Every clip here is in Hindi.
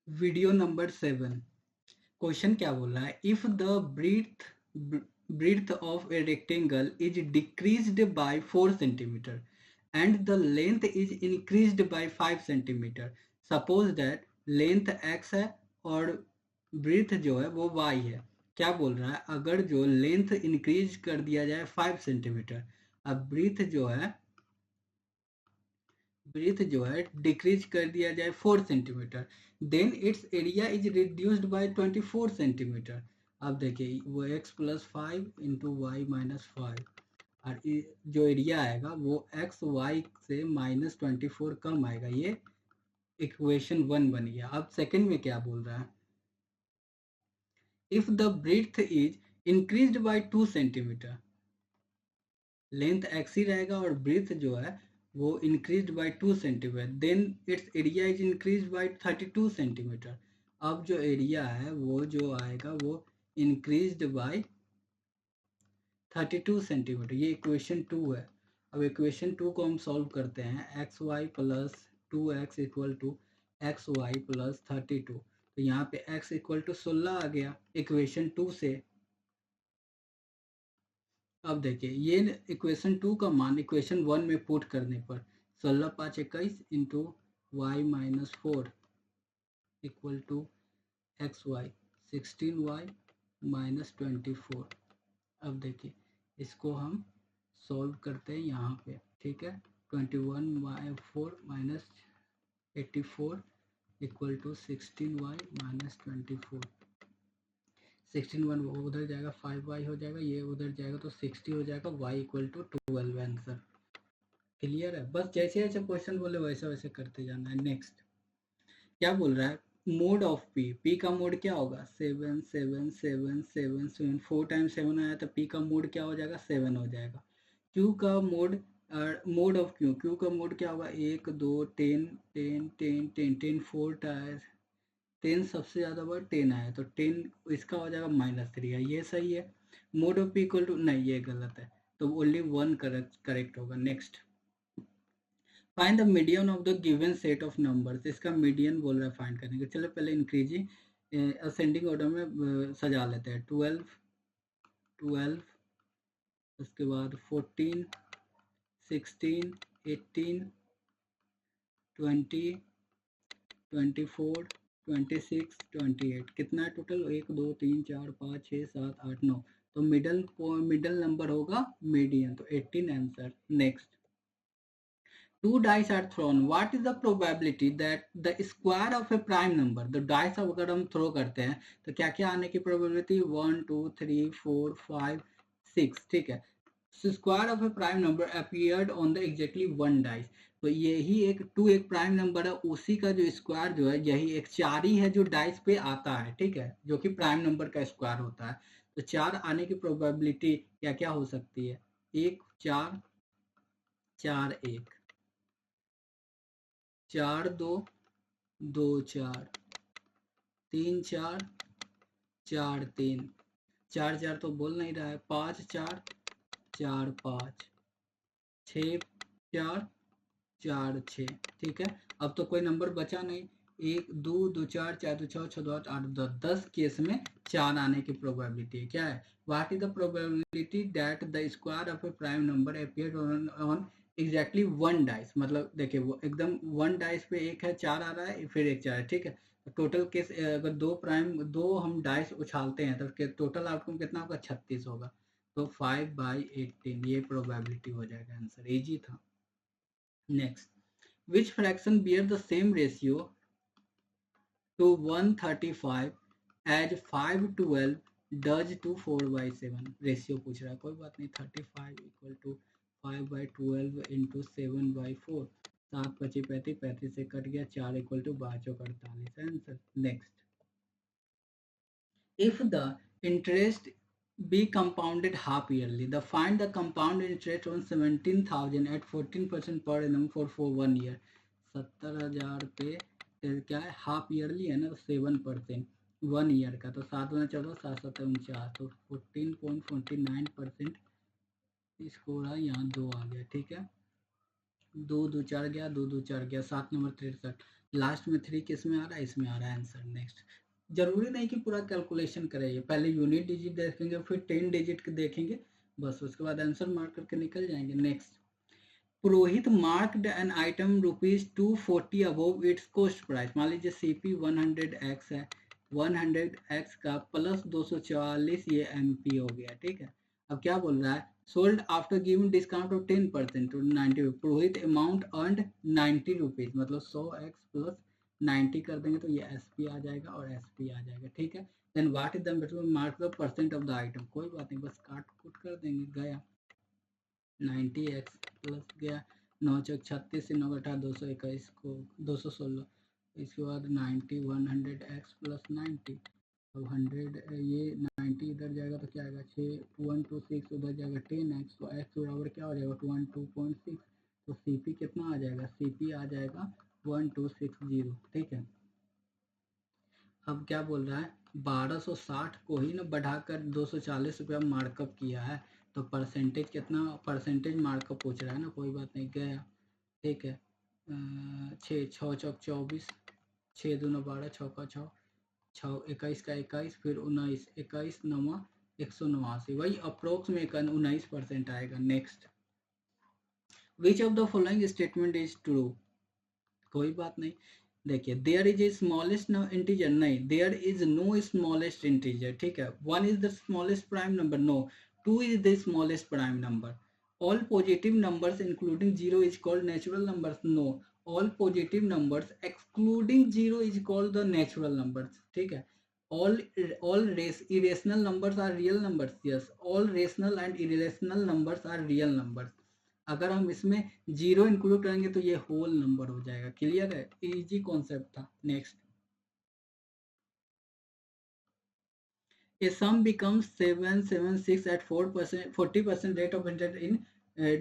Video number 7। क्वेश्चन क्या बोल रहा है, if the breadth of a rectangle is decreased by 4 centimetre and the length is increased by 5 centimetre, suppose that length x है और ब्रीथ जो है वो y है। क्या बोल रहा है, अगर जो लेंथ इंक्रीज कर दिया जाए 5 सेंटीमीटर, अब ब्रीथ जो है डिक्रीज कर दिया जाए 4 centimetre, then its area is reduced by 24 centimetre. अब देखिए वो x प्लस 5 × y - 5 और जो एरिया आएगा वो एक्स वाई से -24 कम आएगा। ये इक्वेशन 1 बन गया। अब सेकंड में क्या बोल रहा है, if the breath is increased by 2 centimetre, length x ही रहेगा और ब्रीथ जो है वो increase by 2 centimetre, then its area is increase by 32 centimetre. अब जो एरिया है वो जो आएगा वो इंक्रीज बाय 32 सेंटीमीटर। ये इक्वेशन 2 है। अब इक्वेशन 2 को हम सॉल्व करते हैं, X Y plus 2x equal to X Y plus 32। तो यहाँ पे x इक्वल टू 16 आ गया इक्वेशन 2 से। अब देखिए ये इक्वेशन 2 का मान इक्वेशन 1 में पुट करने पर 16×5 = 21 into y-4 equal to X Y 16y-24। अब देखिए इसको हम सॉल्व करते हैं यहाँ पे, ठीक है। 21y4 - 84 equal to 16y - 24। 16 1 उधर जाएगा, 5y हो जाएगा, ये उधर जाएगा तो 60 हो जाएगा, y equal to 12 answer. Clear है, बस जैसे जैसे क्वेश्चन बोले वैसे वैसे करते जाना है। नेक्स्ट क्या बोल रहा है, मोड ऑफ पी का मोड क्या होगा, 7 7 7 7 7, 4 टाइम्स 7 आया तो पी का मोड क्या हो जाएगा, 7 हो जाएगा। क्यू का मोड, मोड ऑफ क्यू का मोड क्या होगा, 1 2 10 10 10 10 10 4 टाइम्स 10 सबसे ज़्यादा बार 10 आया तो 10 इसका हो जाएगा -3 है, ये सही है। Mode of P equal to, नहीं ये गलत है, तो ओनली 1 करेक्ट होगा। Next find the median of the given set of numbers, इसका मीडियन बोल रहा है फाइंड करने के। चलो पहले इंक्रीजिंग असेंडिंग ऑर्डर में सजा लेते हैं। 12 12 उसके बाद 14 16 18 20 24 26 28, कितना है टोटल, 1 2 3 4 5 6 7 8 9, तो मिडल नंबर होगा मीडियन, तो 18 answer. Next, two dice are thrown, what is the probability that the square of a prime number, the dice अगर हम थ्रो करते हैं तो क्या क्या आने की प्रोबेबिलिटी, 1 2 3 4 5 6, ठीक है। Square of A prime number appeared on the exactly 1 dice, तो यही एक 2 एक प्राइम नंबर है, उसी का जो स्क्वायर जो है यही एक 4 ही है जो डाइस पे आता है, ठीक है, जो कि प्राइम नंबर का स्क्वायर होता है। तो 4 आने की प्रोबेबिलिटी क्या क्या हो सकती है, 1 4 4 1 4 2 2 4 3 4 4 3 4 4 तो बोल नहीं रहा है, 5 4 4 5 6 4 4 6, ठीक है। अब तो कोई नंबर बचा नहीं, 1 2 2 4 4 2 6 6 2 8 8 10, 10 केस में 4 आने की प्रोबेबिलिटी है। क्या है, what is the probability that the square of A prime number appear on exactly 1 dice, मतलब देखिए वो एकदम 1 डाइस पे एक है, 4 आ रहा है, फिर एक 4 है, ठीक है। टोटल केस अगर दो हम डाइस उछालते हैं तो टोटल आउटकम कितना होगा, 36 होगा, तो 5/18 ये प्रोबेबिलिटी हो जाएगा आंसर। इजी था। Next, which fraction bear the same ratio to 135 as 512 does to 4/7, ratio पूछ रहा है, कोई बात नहीं, 35 इक्वल टू 5/12 इंटू 7/4, 7 25 35, 35 से कट गया, 4 equal to 12 48 answer. Next, if the interest be compounded half yearly, the find the compound interest on 17,000 at 14% per annum for 1 year। 70,000 पे क्या है, हाफ ईयरली है ना, तो 7% 1 ईयर का, तो 7 गुना 14 7 7 49, तो 14.49% इसको रहा, यहाँ 2 आ गया, ठीक है। 2 2 4 गया, 2 2 4 गया, 7 नंबर 63, लास्ट में 3 किस में आ रहा है, इसमें आ रहा है आंसर। नेक्स्ट, जरूरी नहीं कि पूरा कैलकुलेशन करें, पहले यूनिट डिजिट देखेंगे फिर 10 डिजिट देखेंगे, बस उसके बाद आंसर मार्क करके निकल जाएंगे। Next, Purohit marked an item ₹240 above it's cost price. मान लीजिए CP 100x है, 100x का प्लस 244 ये MP हो गया, ठीक है। अब क्या बोल रहा है, sold after giving discount of 10% to 90, पुरोहित अमाउंट अर्नड 90 रुपीज, मतलब 100x प्लस 90 कर देंगे तो ये SP आ जाएगा और SP आ जाएगा, ठीक है। Then what is the between mark the percent of the item, कोई बात नहीं, बस काट कूट कर देंगे, गया 90x प्लस गया 9 चौक 36 से 9 घटा 221 को 216, इसके बाद 90 100x प्लस 90, अब 100 ये 90 इधर जाएगा तो क्या आएगा 6 126, उधर जाएगा 10x, तो x बराबर क्या हो जाएगा 12.6, तो CP कितना आ जाएगा, CP आ जाएगा 1260, ठीक है। अब क्या बोल रहा है, 1260 को ही ना बढ़ाकर 240 रुपया मार्कअप किया है, तो परसेंटेज कितना, परसेंटेज मार्कअप पूछ रहा है ना, कोई बात नहीं, गया, ठीक है। 6 6 चौक 24, 6 दूना 12, 6 का 6, 6 21 का 21, फिर 19 21 9 189, वही अप्रोक्स में 19% आएगा। Next, which of the following statement is true, कोई बात नहीं, देखिए there is a smallest integer, नहीं there is no smallest integer, ठीक है। 1 is the smallest prime number, no. 2 is the smallest prime number. All positive numbers including 0 is called natural numbers, no. All positive numbers excluding 0 is called the natural numbers, ठीक है। all irrational numbers are real numbers, yes, all rational and irrational numbers are real numbers। अगर हम इसमें 0 इंक्लूड करेंगे तो ये होल नंबर हो जाएगा, क्लियर है, इजी कॉन्सेप्ट था। Next, a sum becomes 776 at 4% 40% rate of interest in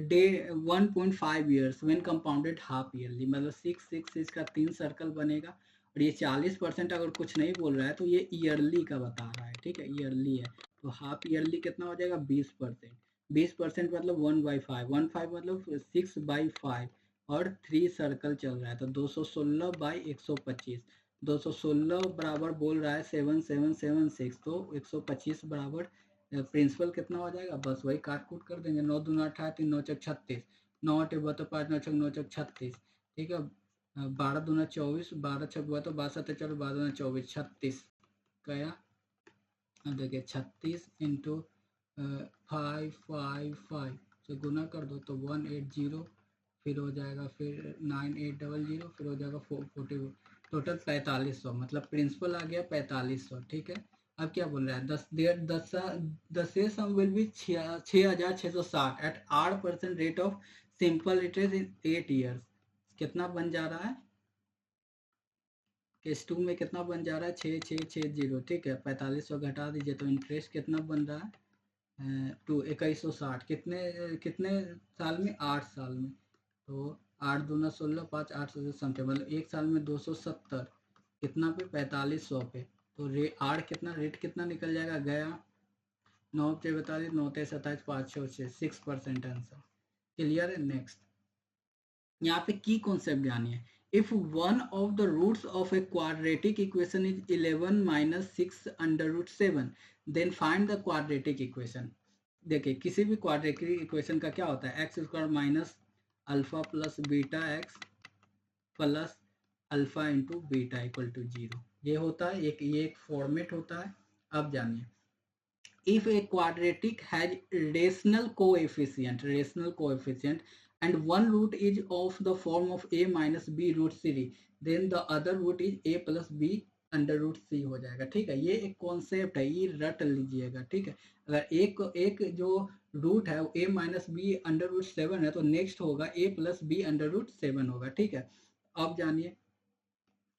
day 1.5 years when compounded half yearly, मतलब 6 का 3 सर्कल बनेगा, और ये 40% अगर कुछ नहीं बोल रहा है तो ये ईयरली का बता रहा है, ठीक है, ईयरली है, तो हाफ ईयरली कितना हो जाएगा 20%, 20% मतलब 1/5, 1/5 मतलब 6/5, और 3 सर्कल चल रहा है तो 216/125, 216 बराबर बोल रहा है 7776, तो 125 बराबर प्रिंसिपल कितना हो जाएगा, बस वही काट कूट कर देंगे, 9 दूना 18 3 9 चौक 36, 9 8 बतो 5 9 छक 9 चौक 36, ठीक है। 12 दूना 24, 12 छक हुआ तो 12 चलो 12 दूना 24, 36 गया, अब देखिए 36 इंटू 555 से गुना कर दो तो 180, फिर हो जाएगा फिर 9800, फिर हो जाएगा 440, टोटल 4500, मतलब प्रिंसिपल आ गया 4500, ठीक है। अब क्या बोल रहा है, 10 sum will be 6660 at 8% rate of simple interest in 8 years, कितना बन जा रहा है, केस 2 में कितना बन जा रहा है 6660, ठीक है। 4500 घटा दीजिए तो इंटरेस्ट कितना बन रहा है 2160, कितने कितने साल में, 8 साल में, तो 8 दूना 16 5 8 से समझे, मतलब एक साल में 270, कितना पे 4500 पे, तो आर कितना रेट कितना निकल जाएगा, गया 9 पे 42 9 ते 27 5 6% आंसर, क्लियर है। नेक्स्ट, यहाँ पे की कॉन्सेप्ट जानी है, if one of the roots of a quadratic equation is 11 minus 6 under root 7 then find the quadratic equation. देखिए किसी भी क्वाड्रेटिक इक्वेशन का क्या होता है, X square minus alpha plus beta x plus alpha into beta equal to 0, ये होता है एक, ये एक फॉर्मेट होता है। अब जानिए, if a quadratic has rational coefficient and one root is of the form of a minus b root c, then the other root is a plus b under root C हो जाएगा, ठीक है। ये एक कॉन्सेप्ट है, ये रट लीजिएगा, ठीक है। अगर एक जो रूट है a minus B under root 7 है तो नेक्स्ट होगा a plus B under root 7 होगा, ठीक है। अब जानिए,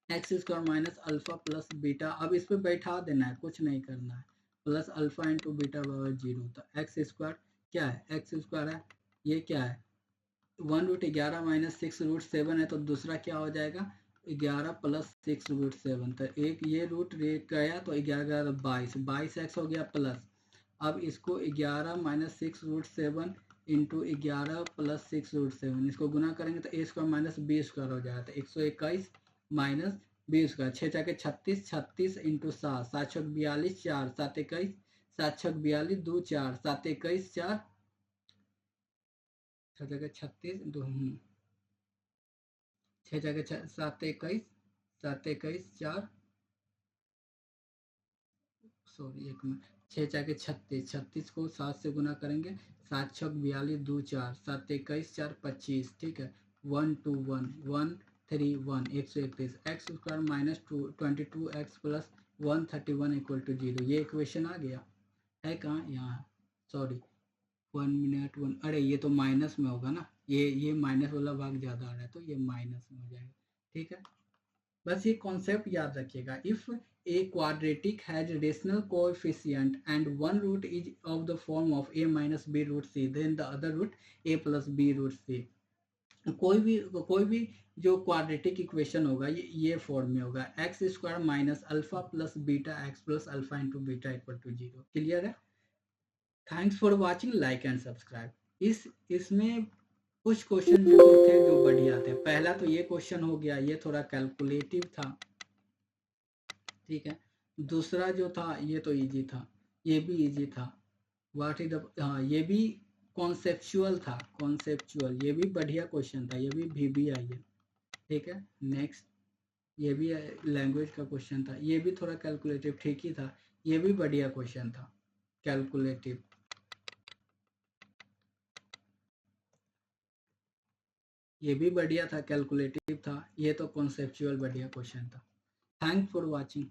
X square minus alpha plus beta, अब इस पर बैठा देना है, कुछ नहीं करना है, प्लस अल्फा इंटू बीटा बराबर 0, तो एक्स स्क्वायर क्या है, एक्स स्क्वायर है, ये क्या है 1√11 माइनस 6√7 है, तो दूसरा क्या हो जाएगा 11 प्लस 6√7, तो एक ये रूट गया तो 11 22, 22x हो गया प्लस, अब इसको 11 माइनस 6√7 इंटू 11 प्लस 6√7, इसको गुना करेंगे तो a square minus B square हो जाएगा, तो 121 माइनस बी स्क्वायर, 6 36, 36 इंटू 7, 7 छक 42, 4 7 21, 7 छक 42, 2 4, 7 21 4, 6 36 2 6 7 21, 7 21 4, सॉरी एक मिनट, 6 36, 36 को 7 से गुना करेंगे, 7 छक 42, 2 4, 7 21 4 25, ठीक है, 1 2 1 1 3 1 131, X square minus 22 X plus 131 equal to 0। ये इक्वेशन आ गया है कहाँ, यहाँ, सॉरी 1 मिनट 1, अरे ये तो माइनस में होगा ना, ये माइनस वाला भाग ज़्यादा आ रहा है तो ये माइनस में हो जाएगा, ठीक है। बस ये कॉन्सेप्ट याद रखिएगा, if a quadratic has rational coefficient and one root is of the form of a minus B root C, then the other root a plus B root C. कोई भी जो क्वाड्रेटिक इक्वेशन होगा ये फॉर्म में होगा, x square minus alpha plus beta x plus alpha into beta equal to 0। Clear है? Thanks for watching, like and subscribe. इसमें कुछ क्वेश्चन जो थे जो बढ़िया थे। पहला तो ये क्वेश्चन हो गया, ये थोड़ा कैलकुलेटिव था, ठीक है। दूसरा जो था ये तो इजी था, ये भी इजी था। व्हाट इज द, हाँ ये भी कॉन्सेप्चुअल था, कॉन्सेप्चुअल, ये भी बढ़िया क्वेश्चन था, ये भी VBI है, ठीक है। नेक्स्ट ये भी लैंग्वेज का क्वेश्चन था, ये भी थोड़ा कैलकुलेटिव ठीक ही था, ये भी बढ़िया क्वेश्चन था कैलकुलेटिव, ये भी बढ़िया था कैलकुलेटिव था, ये तो कॉन्सेप्चुअल बढ़िया क्वेश्चन था। Thanks for watching.